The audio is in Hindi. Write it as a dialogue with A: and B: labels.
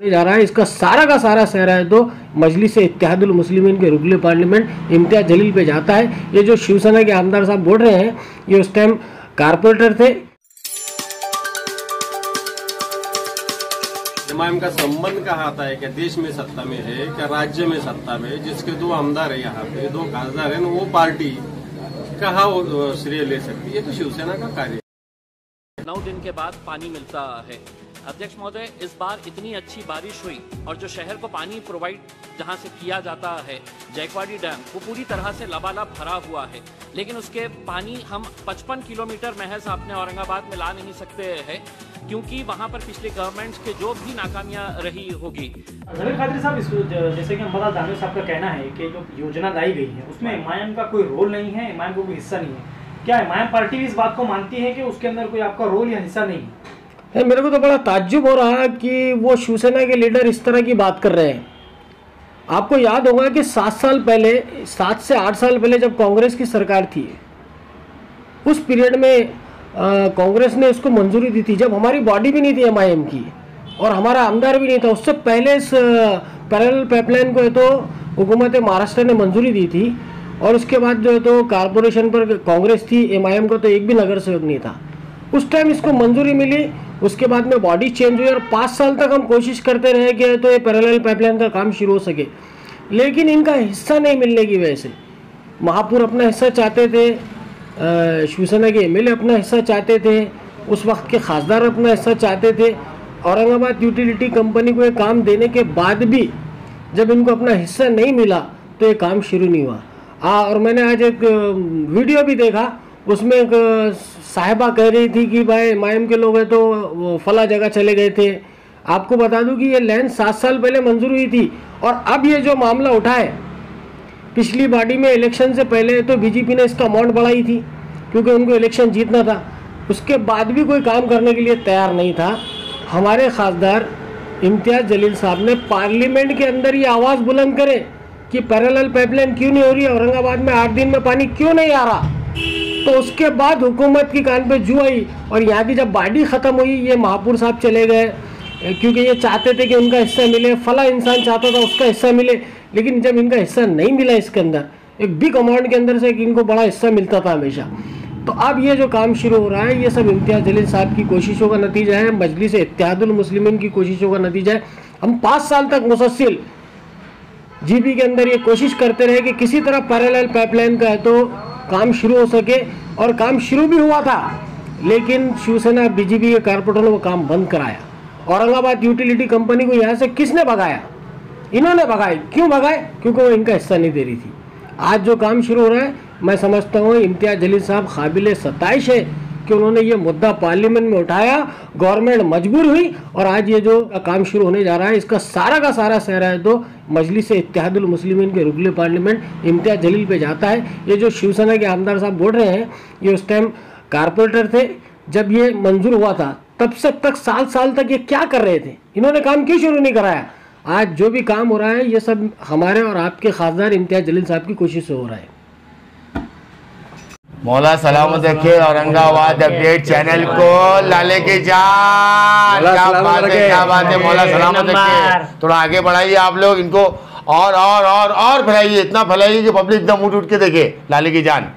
A: जा रहा है, इसका सारा का सारा सहरा है तो मजलिस इत्तेहादुल मुस्लिमीन के रुकन पार्लियामेंट इम्तियाज जलील पे जाता है। ये जो शिवसेना के आमदार साहब बोल रहे हैं, ये उस टाइम कारपोरेटर थे।
B: इमाम का संबंध कहाँ आता है? क्या देश में सत्ता में है, क्या राज्य में सत्ता में? जिसके दो आमदार है, यहाँ पे दो खासदार है, वो पार्टी कहाँ श्रेय ले सकती है? ये तो शिवसेना का कार्य है।
C: 9 दिन के बाद पानी मिलता है। अध्यक्ष महोदय, इस बार इतनी अच्छी बारिश हुई और जो शहर को पानी प्रोवाइड जहां से किया जाता है, जयकवाड़ी डैम, वो पूरी तरह से लबालब भरा हुआ है, लेकिन उसके पानी हम 55 किलोमीटर महज अपने औरंगाबाद में ला नहीं सकते हैं, क्योंकि वहां पर पिछले गवर्नमेंट्स के जो भी नाकामियां रही होगी।
D: जमील कादरी साहब, जैसे कि अम्बादा दानिश साहब का कहना है कि जो योजना लाई गई है उसमें इमाम का कोई रोल नहीं है, इमाम को कोई हिस्सा नहीं है। क्या इमाम पार्टी भी इस बात को मानती है कि उसके अंदर कोई आपका रोल या हिस्सा नहीं है?
A: मेरे को तो बड़ा ताज्जुब हो रहा है कि वो शिवसेना के लीडर इस तरह की बात कर रहे हैं। आपको याद होगा कि 7 साल पहले, 7 से 8 साल पहले जब कांग्रेस की सरकार थी, उस पीरियड में कांग्रेस ने इसको मंजूरी दी थी, जब हमारी बॉडी भी नहीं थी एमआईएम की और हमारा आमदार भी नहीं था। उससे पहले इस पैरेलल पाइपलाइन को तो हुकूमत महाराष्ट्र ने मंजूरी दी थी और उसके बाद जो है तो कारपोरेशन पर कांग्रेस थी, एमआईएम का तो एक भी नगर सेवक नहीं था। उस टाइम इसको मंजूरी मिली, उसके बाद में बॉडी चेंज हुई और 5 साल तक हम कोशिश करते रहे कि तो ये पैरेलल पाइपलाइन का काम शुरू हो सके, लेकिन इनका हिस्सा नहीं मिलने की वजह से महापौर अपना हिस्सा चाहते थे, शिवसेना के एमएलए अपना हिस्सा चाहते थे, उस वक्त के खासदार अपना हिस्सा चाहते थे। औरंगाबाद यूटिलिटी कंपनी को ये काम देने के बाद भी जब इनको अपना हिस्सा नहीं मिला तो ये काम शुरू नहीं हुआ। और मैंने आज एक वीडियो भी देखा, उसमें एक साहिबा कह रही थी कि भाई एमआईएम के लोग हैं तो वो फला जगह चले गए थे। आपको बता दूं कि ये लैंड 7 साल पहले मंजूर हुई थी और अब ये जो मामला उठा है, पिछली बॉडी में इलेक्शन से पहले तो बीजेपी ने इसका अमाउंट बढ़ाई थी क्योंकि उनको इलेक्शन जीतना था, उसके बाद भी कोई काम करने के लिए तैयार नहीं था। हमारे खासदार इम्तियाज जलील साहब ने पार्लियामेंट के अंदर ये आवाज़ बुलंद करे कि पैरेलल पाइपलाइन क्यों नहीं हो रही है, औरंगाबाद में 8 दिन में पानी क्यों नहीं आ रहा, तो उसके बाद हुकूमत की कान पे जू आई और यहाँ की जब बॉडी ख़त्म हुई, ये महापौर साहब चले गए क्योंकि ये चाहते थे कि उनका हिस्सा मिले, फला इंसान चाहता था उसका हिस्सा मिले, लेकिन जब इनका हिस्सा नहीं मिला, इसके अंदर एक बिग अमाउंट के अंदर से इनको बड़ा हिस्सा मिलता था हमेशा। तो अब ये जो काम शुरू हो रहा है, ये सब इम्तियाज जलील साहब की कोशिशों का नतीजा है, मजलिस इत्तेहादुल मुस्लिमीन की कोशिशों का नतीजा है। हम 5 साल तक मुसलसल जीपी के अंदर ये कोशिश करते रहे कि किसी तरह पैरेलल पाइपलाइन का है तो काम शुरू हो सके, और काम शुरू भी हुआ था, लेकिन शिवसेना बीजेपी के कारपोरेटर ने वो काम बंद कराया। औरंगाबाद यूटिलिटी कंपनी को यहाँ से किसने भगाया? इन्होंने भगाए। क्यों भगाए? क्योंकि वो इनका हिस्सा नहीं दे रही थी। आज जो काम शुरू हो रहा है, मैं समझता हूँ इम्तियाज जलील साहब काबिल सताइश है कि उन्होंने ये मुद्दा पार्लियामेंट में उठाया, गवर्नमेंट मजबूर हुई और आज ये जो काम शुरू होने जा रहा है, इसका सारा का सारा सहरा है तो मजलिस इत्तेहादुल मुस्लिमीन के रुकन पार्लियामेंट इम्तियाज जलील पे जाता है। ये जो शिवसेना के आमदार साहब बोल रहे हैं, ये उस टाइम कारपोरेटर थे जब ये मंजूर हुआ था, तब से तक साल तक ये क्या कर रहे थे? इन्होंने काम क्यों शुरू नहीं कराया? आज जो भी काम हो रहा है, ये सब हमारे और आपके खासदार इम्तियाज जलील साहब की कोशिश से हो रहा है।
E: मौला सलामत रखे औरंगाबाद अपडेट चैनल को, लाले की जान। क्या बात है, मौला सलामत रखे। थोड़ा आगे बढ़ाइए आप लोग इनको, और फैलाइए, इतना फैलाइए कि पब्लिक एकदम उठ के देखे। लाले की जान।